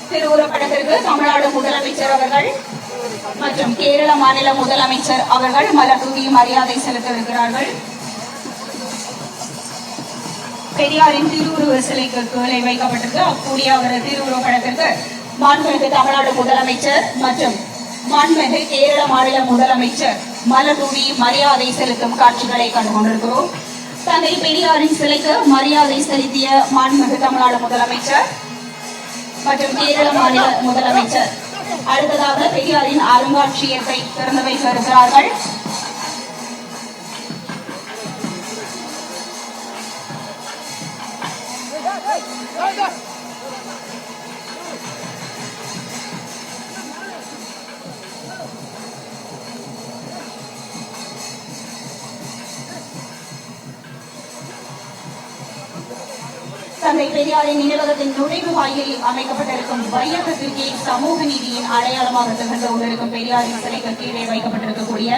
திருவுருவப்படத்திற்கு தமிழ்நாடு முதலமைச்சர் அவர்கள் மற்றும் கேரள மாநில முதலமைச்சர் அவர்கள் மலர் தூவி மரியாதை செலுத்த இருக்கிறார்கள். பெரியாரின் திருவுருவ சிலைக்கு கீழே வைக்கப்பட்டிருக்கு. அக்கூடிய அவரது திருவுருவப்படத்திற்கு மாண்புமிகு தமிழ்நாடு முதலமைச்சர் மற்றும் மாண்புமிகு கேரள மாநில முதலமைச்சர் மலர் தூவி மரியாதை செலுத்தும் காட்சிகளை கண்டு கொண்டிருக்கிறோம். தந்தை பெரியாரின் சிலைக்கு மரியாதை செலுத்திய மாண்புமிகு தமிழ்நாடு முதலமைச்சர் மற்றும் கேரள மாநில முதலமைச்சர் அடுத்ததாக பெரியாரின் அருங்காட்சியகத்தை திறந்து வைக்க இருக்கிறார்கள். தந்தை பெரியாரின் நினைவகத்தின் நுழைவு வாயிலில் அமைக்கப்பட்டிருக்கும் வையகத்திற்கே சமூக நீதியின் அடையாளமாக திகழ்ந்து கொண்டிருக்கும் பெரியாரின் சிலைக்கு கீழே வைக்கப்பட்டிருக்கக்கூடிய